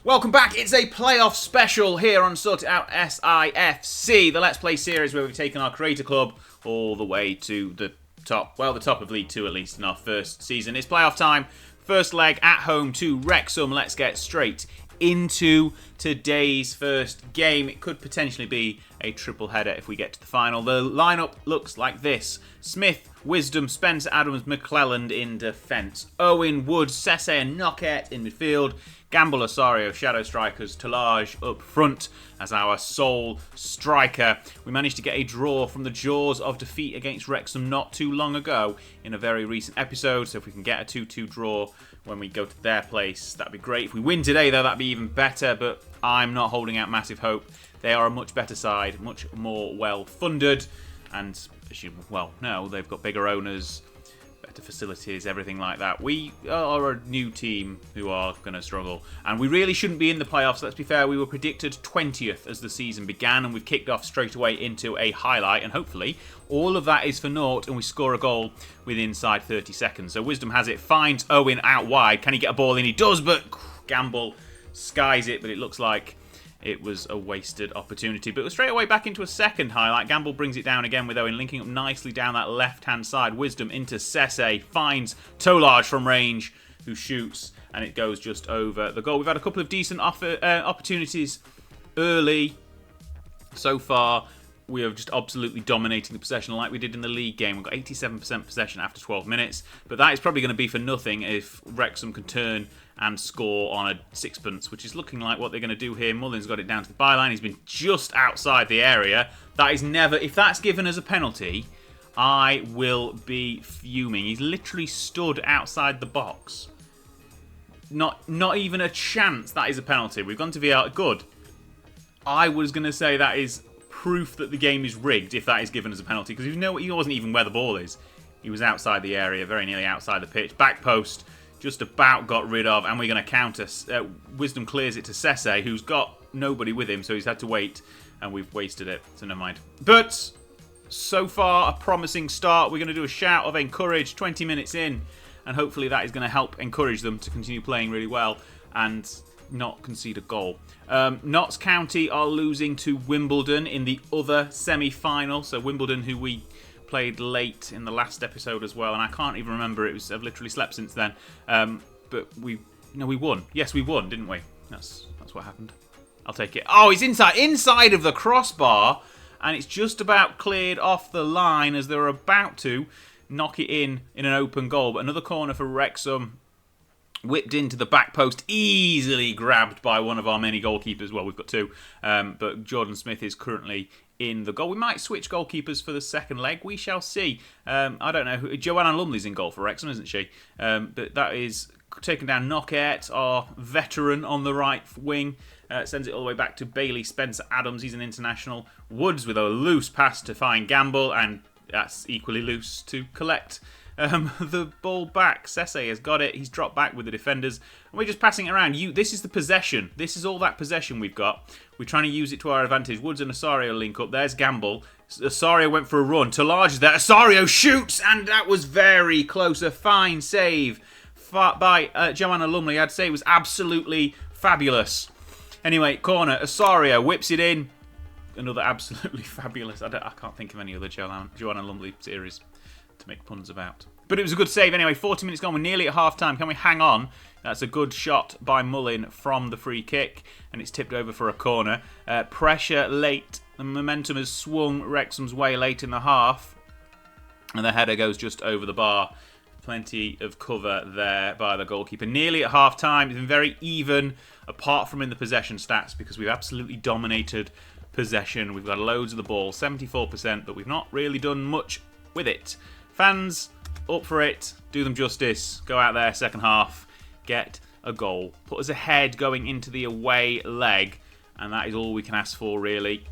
Welcome back. It's a playoff special here on SortitoutSI FC, the Let's Play series where we've taken our creator club all the way to the top, well, the top of League Two at least in our first season. It's playoff time. First leg at home to Wrexham. Let's get straight into today's first game. It could potentially be a triple header if we get to the final. The lineup looks like this: Smith, Wisdom, Spencer, Adams, McClelland in defence, Owen, Wood, Sesse and Knockett in midfield, Gamble, Osorio, shadow strikers, Talage up front as our sole striker. We managed to get a draw from the jaws of defeat against Wrexham not too long ago in a very recent episode, so if we can get a 2-2 draw when we go to their place, that'd be great. If we win today, though, that'd be even better, but I'm not holding out massive hope. They are a much better side, much more well-funded, and as you well know, they've got bigger owners, better facilities, everything like that. We are a new team who are going to struggle, and we really shouldn't be in the playoffs. Let's be fair, we were predicted 20th as the season began, and we've kicked off straight away into a highlight, and hopefully all of that is for naught and we score a goal within inside 30 seconds. So Wisdom has it, finds Owen out wide. Can he get a ball in? He does, but Gamble skies it, but it looks like it was a wasted opportunity. But we're straight away back into a second highlight. Gamble brings it down again with Owen, linking up nicely down that left-hand side. Wisdom into Sesse, finds Talage from range, who shoots, and it goes just over the goal. We've had a couple of decent opportunities early so far. We are just absolutely dominating the possession like we did in the league game. We've got 87% possession after 12 minutes, but that is probably going to be for nothing if Wrexham can turn and score on a sixpence, which is looking like what they're going to do here. Mullin's got it down to the byline. He's been just outside the area. That is never... If that's given as a penalty, I will be fuming. He's literally stood outside the box. Not even a chance that is a penalty. We've gone to VR. Good. I was going to say that is proof that the game is rigged if that is given as a penalty, because he wasn't even where the ball is. He was outside the area, very nearly outside the pitch. Back post, just about got rid of, and we're going to counter. Wisdom clears it to Sesse, who's got nobody with him, so he's had to wait, and we've wasted it, so never mind. But so far, a promising start. We're going to do a shout of encourage 20 minutes in, and hopefully that is going to help encourage them to continue playing really well and not concede a goal. Notts County are losing to Wimbledon in the other semi-final. So Wimbledon, who we played late in the last episode as well, and I can't even remember. I've literally slept since then. But we won. Yes, we won, didn't we? That's what happened. I'll take it. Oh, he's inside of the crossbar, and it's just about cleared off the line as they're about to knock it in an open goal. But another corner for Wrexham. Whipped into the back post, easily grabbed by one of our many goalkeepers. Well, we've got two, but Jordan Smith is currently in the goal. We might switch goalkeepers for the second leg. We shall see. I don't know. Joanna Lumley's in goal for Wrexham, isn't she? But that is taken down. Knockett, our veteran on the right wing, sends it all the way back to Bailey. Spencer Adams, he's an international. Woods with a loose pass to find Gamble, and that's equally loose to collect the ball back. Sesse has got it. He's dropped back with the defenders, and we're just passing it around. This is the possession. This is all that possession we've got. We're trying to use it to our advantage. Woods and Osorio link up. There's Gamble. Osorio went for a run. Talage is there. Osorio shoots, and that was very close. A fine save by Joanna Lumley. I'd say it was absolutely fabulous. Anyway, corner. Osorio whips it in. Another absolutely fabulous. I can't think of any other Joanna Lumley series to make puns about. But it was a good save anyway. 40 minutes gone. We're nearly at half-time. Can we hang on? That's a good shot by Mullin from the free kick, and it's tipped over for a corner. Pressure late. The momentum has swung Wrexham's way late in the half, and the header goes just over the bar. Plenty of cover there by the goalkeeper. Nearly at half-time. It's been very even, apart from in the possession stats, because we've absolutely dominated possession. We've got loads of the ball, 74%, but we've not really done much with it. Fans, up for it. Do them justice. Go out there, second half. Get a goal. Put us ahead going into the away leg. And that is all we can ask for, really.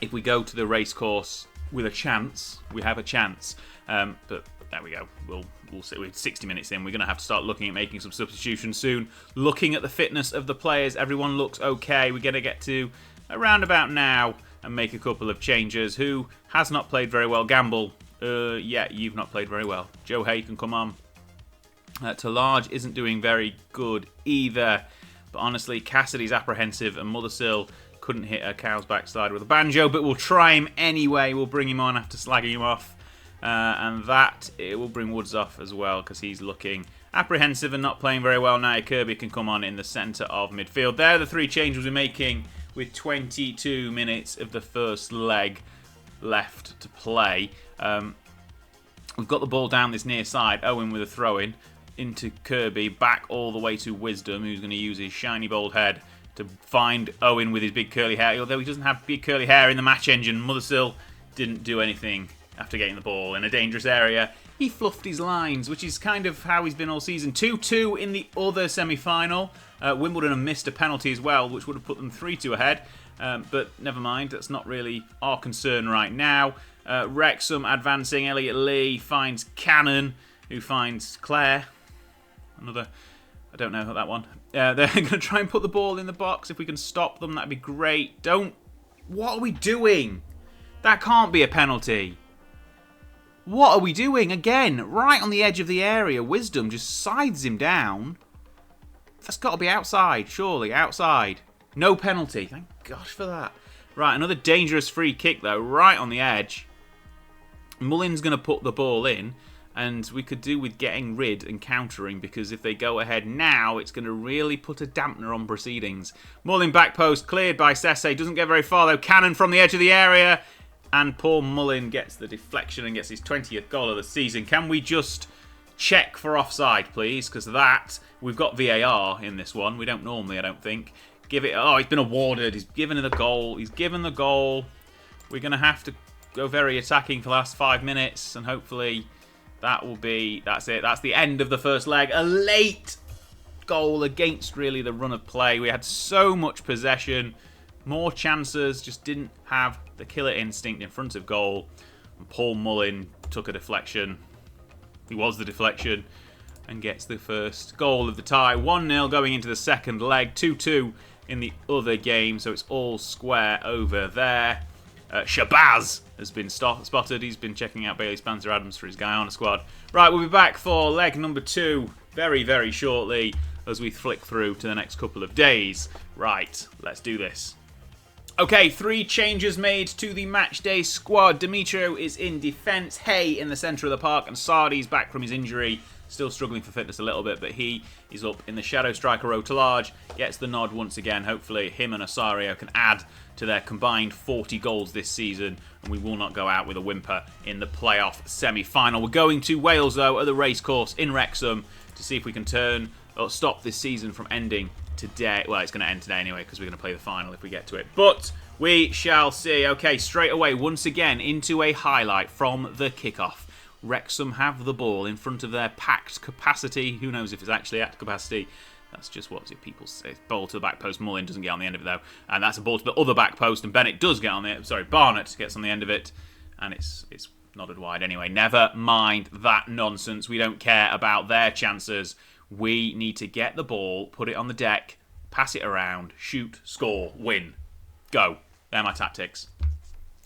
If we go to the racecourse with a chance, we have a chance. But there we go. We'll see. We're 60 minutes in. We're going to have to start looking at making some substitutions soon. Looking at the fitness of the players. Everyone looks okay. We're going to get to around about now and make a couple of changes. Who has not played very well? Gamble. Yeah, you've not played very well. Joe Hay can come on. Talage isn't doing very good either. But honestly, Cassidy's apprehensive and Mothersill couldn't hit a cow's backside with a banjo, but we'll try him anyway. We'll bring him on after slagging him off. And it will bring Woods off as well because he's looking apprehensive and not playing very well now. Kirby can come on in the centre of midfield. There are the 3 changes we're making with 22 minutes of the first leg left to play. We've got the ball down this near side. Owen with a throw-in into Kirby, back all the way to Wisdom, who's going to use his shiny bald head to find Owen with his big curly hair. Although he doesn't have big curly hair in the match engine, Mothersill didn't do anything after getting the ball in a dangerous area. He fluffed his lines, which is kind of how he's been all season. 2-2 in the other semi-final. Wimbledon have missed a penalty as well, which would have put them 3-2 ahead. But never mind, that's not really our concern right now. Wrexham advancing. Elliot Lee finds Cannon, who finds Claire. I don't know that one. They're going to try and put the ball in the box. If we can stop them, that'd be great. What are we doing? That can't be a penalty. What are we doing? Again, right on the edge of the area. Wisdom just sides him down. That's got to be outside, surely. Outside. No penalty. Thank gosh for that. Right, another dangerous free kick, though, right on the edge. Mullin's going to put the ball in, and we could do with getting rid and countering, because if they go ahead now, it's going to really put a dampener on proceedings. Mullin back post, cleared by Sesse. Doesn't get very far, though. Cannon from the edge of the area. And Paul Mullin gets the deflection and gets his 20th goal of the season. Can we just check for offside, please? Because we've got VAR in this one. We don't normally, I don't think. He's been awarded. He's given the goal. He's given the goal. We're going to have to go very attacking for the last 5 minutes. And hopefully that's it. That's the end of the first leg. A late goal against really the run of play. We had so much possession. More chances, just didn't have the killer instinct in front of goal. And Paul Mullin took a deflection. He was the deflection and gets the first goal of the tie. 1-0 going into the second leg. 2-2 in the other game, so it's all square over there. Shabazz has been spotted. He's been checking out Bailey Spencer-Adams for his Guyana squad. Right, we'll be back for leg number 2 very, very shortly as we flick through to the next couple of days. Right, let's do this. Okay, 3 changes made to the matchday squad. Demetrio is in defence, Hay in the centre of the park, and Sardi's back from his injury. Still struggling for fitness a little bit, but he is up in the shadow striker role to large. Gets the nod once again. Hopefully him and Osario can add to their combined 40 goals this season, and we will not go out with a whimper in the playoff semi-final. We're going to Wales, though, at the racecourse in Wrexham to see if we can stop this season from ending today. Well, it's going to end today anyway because we're going to play the final if we get to it. But we shall see. Okay, straight away, once again, into a highlight from the kickoff. Wrexham have the ball in front of their packed capacity. Who knows if it's actually at capacity. That's just what people say. Ball to the back post. Mullin doesn't get on the end of it, though. And that's a ball to the other back post. And Bennett does get on the... Sorry, Barnett gets on the end of it. And it's nodded wide anyway. Never mind that nonsense. We don't care about their chances. We need to get the ball, put it on the deck, pass it around, shoot, score, win. Go. They're my tactics.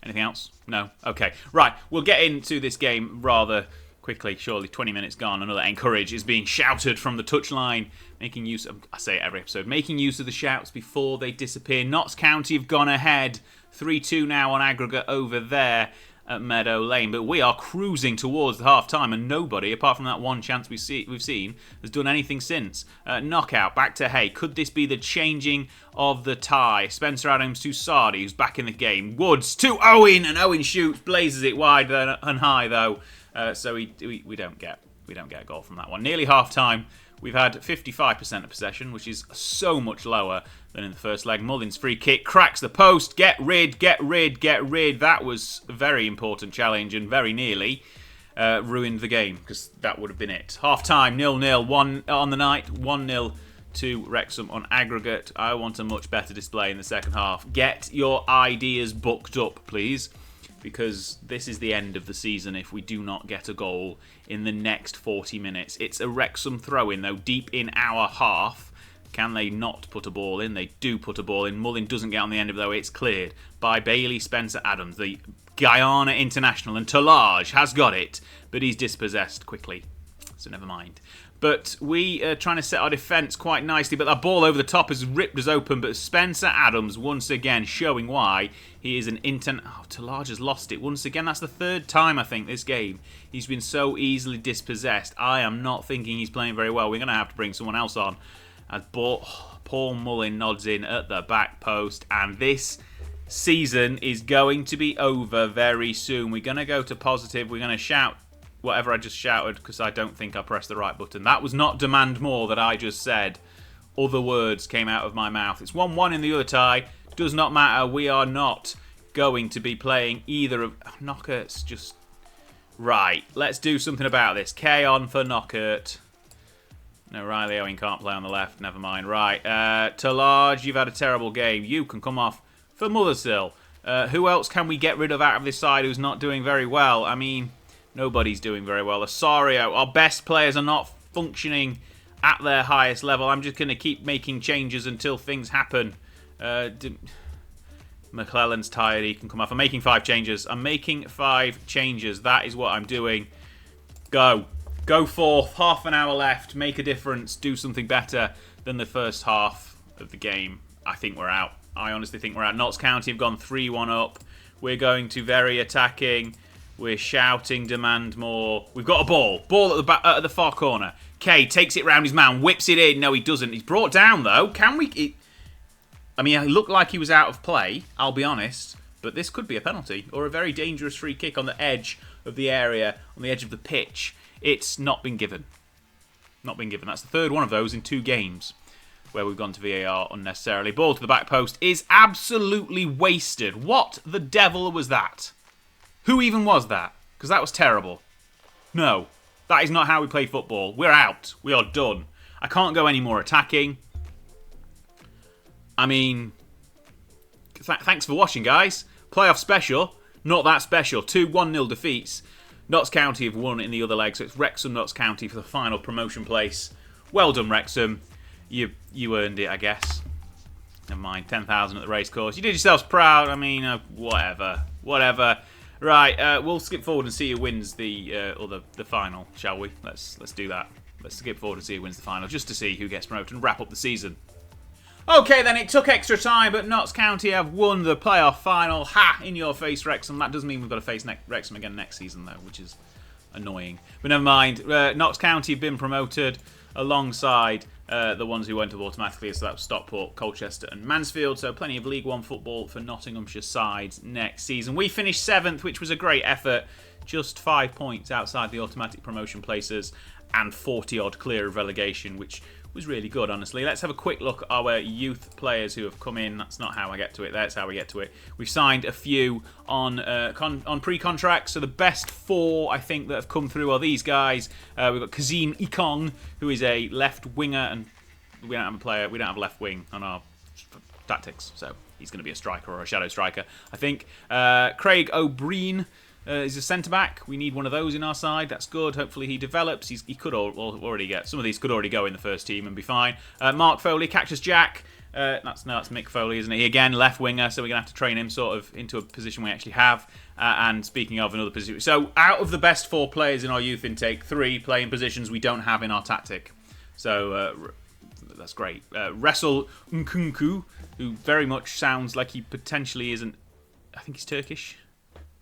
Anything else? No? Okay. Right, we'll get into this game rather quickly. Surely 20 minutes gone. Another encourage is being shouted from the touchline. Making use of, I say it every episode, making use of the shouts before they disappear. Notts County have gone ahead. 3-2 now on aggregate over there at Meadow Lane, but we are cruising towards the half-time, and nobody, apart from that one chance we've seen, has done anything since. Knockout, back to Hay. Could this be the changing of the tie? Spencer Adams to Sardi, who's back in the game. Woods to Owen, and Owen shoots, blazes it wide and high, though. So we don't get a goal from that one. Nearly half-time. We've had 55% of possession, which is so much lower than in the first leg. Mullin's free kick cracks the post. Get rid. That was a very important challenge and very nearly ruined the game because that would have been it. Half-time, 0-0. 1 on the night, 1-0 to Wrexham on aggregate. I want a much better display in the second half. Get your ideas booked up, please, because this is the end of the season if we do not get a goal in the next 40 minutes. It's a Wrexham throw-in, though, deep in our half. Can they not put a ball in? They do put a ball in. Mullin doesn't get on the end of it, though. It's cleared by Bailey Spencer-Adams, the Guyana international, and Talage has got it, but he's dispossessed quickly, so never mind. But we are trying to set our defence quite nicely. But that ball over the top has ripped us open. But Spencer Adams, once again, showing why he is an Talaj has lost it. Once again, that's the third time, I think, this game. He's been so easily dispossessed. I am not thinking he's playing very well. We're going to have to bring someone else on. As Paul Mullin nods in at the back post. And this season is going to be over very soon. We're going to go to positive. We're going to shout whatever I just shouted because I don't think I pressed the right button. That was not demand more that I just said. Other words came out of my mouth. It's 1-1 in the other tie. Does not matter. We are not going to be playing either of... Knockert's just... Right. Let's do something about this. K on for Knockert. No, Riley Owen can't play on the left. Never mind. Right. Talaj, you've had a terrible game. You can come off for Mothersill. Who else can we get rid of out of this side who's not doing very well? I mean... Nobody's doing very well. Osorio, our best players are not functioning at their highest level. I'm just going to keep making changes until things happen. McClellan's tired. He can come off. I'm making 5 changes. That is what I'm doing. Go. Go forth. Half an hour left. Make a difference. Do something better than the first half of the game. I think we're out. I honestly think we're out. Notts County have gone 3-1 up. We're going to very attacking. We're shouting, demand more. We've got a ball. Ball at the back, at the far corner. Kay takes it round his man, whips it in. No, he doesn't. He's brought down, though. Can we... I mean, it looked like he was out of play, I'll be honest. But this could be a penalty or a very dangerous free kick on the edge of the area, on the edge of the pitch. It's not been given. Not been given. That's the third one of those in 2 games where we've gone to VAR unnecessarily. Ball to the back post is absolutely wasted. What the devil was that? Who even was that? Because that was terrible. No, that is not how we play football. We're out. We are done. I can't go any more attacking. I mean, thanks for watching, guys. Playoff special. Not that special. 2 1-0 defeats. Notts County have won in the other leg, so it's Wrexham Notts County for the final promotion place. Well done, Wrexham. You earned it, I guess. Never mind. 10,000 at the racecourse. You did yourselves proud. I mean, whatever. Right, we'll skip forward and see who wins the final, shall we? Let's do that. Let's skip forward and see who wins the final, just to see who gets promoted and wrap up the season. Okay, then it took extra time, but Notts County have won the playoff final. Ha! In your face, Wrexham. That doesn't mean we've got to face Wrexham again next season, though, which is annoying. But never mind. Notts County have been promoted alongside the ones who went up automatically, so that was Stockport, Colchester and Mansfield. So plenty of League One football for Nottinghamshire sides next season. We finished 7th, which was a great effort. Just 5 points outside the automatic promotion places and 40-odd clear of relegation, which was really good, honestly. Let's have a quick look at our youth players who have come in. That's not how I get to it. That's how we get to it. We've signed a few on pre-contract. So the best 4, I think, that have come through are these guys. We've got Kazim Ikong, who is a left winger, and we don't have a player. We don't have a left wing on our tactics, so he's going to be a striker or a shadow striker, I think. Craig O'Brien is a centre-back. We need one of those in our side. That's good. Hopefully he develops. He could already get... Some of these could already go in the first team and be fine. Mark Foley, Cactus Jack. That's Mick Foley, isn't he? Again, left winger, so we're going to have to train him sort of into a position we actually have. And speaking of another position... So out of the best 4 players in our youth intake, 3 play in positions we don't have in our tactic. So that's great. Wrestle Nkunku, who very much sounds like he potentially isn't... I think he's Turkish.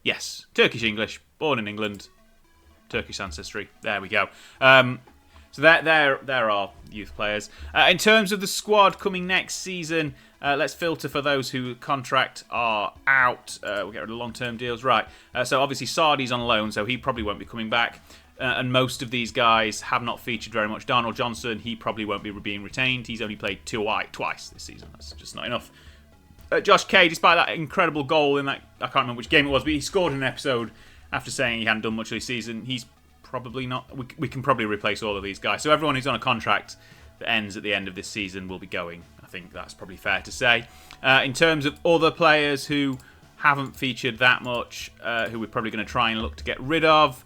Yes, Turkish-English, born in England, Turkish ancestry. There we go. So there are youth players. In terms of the squad coming next season, let's filter for those who contract are out. We'll get rid of long-term deals. Right, so obviously Sardi's on loan, so he probably won't be coming back. And most of these guys have not featured very much. Darnell Johnson, he probably won't be being retained. He's only played twice this season. That's just not enough. Josh Kay, despite that incredible goal in that, I can't remember which game it was, but he scored in an episode after saying he hadn't done much this season. He's probably not... We can probably replace all of these guys. So everyone who's on a contract that ends at the end of this season will be going. I think that's probably fair to say. In terms of other players who haven't featured that much, who we're probably going to try and look to get rid of,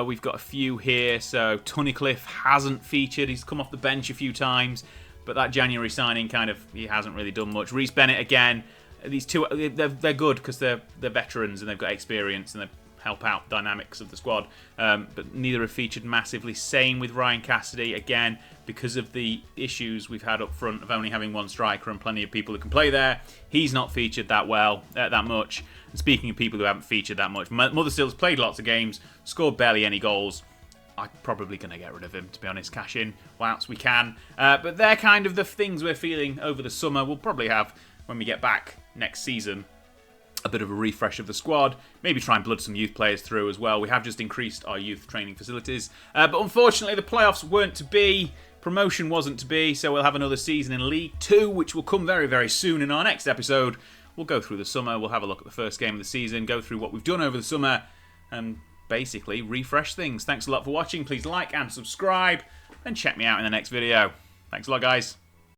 we've got a few here. So Tunnicliffe hasn't featured. He's come off the bench a few times. But that January signing he hasn't really done much. Reece Bennett again. These two, they're good because they're veterans and they've got experience and they've help out dynamics of the squad. But neither have featured massively. Same with Ryan Cassidy. Again, because of the issues we've had up front of only having one striker and plenty of people who can play there, he's not featured that much. And speaking of people who haven't featured that much, Motherstill's played lots of games, scored barely any goals. I'm probably going to get rid of him, to be honest. Cash in whilst we can. But they're kind of the things we're feeling over the summer. We'll probably have, when we get back next season, a bit of a refresh of the squad. Maybe try and blood some youth players through as well. We have just increased our youth training facilities. But unfortunately, the playoffs weren't to be. Promotion wasn't to be. So we'll have another season in League Two, which will come very, very soon in our next episode. We'll go through the summer. We'll have a look at the first game of the season, go through what we've done over the summer, and basically refresh things. Thanks a lot for watching. Please like and subscribe, and check me out in the next video. Thanks a lot, guys.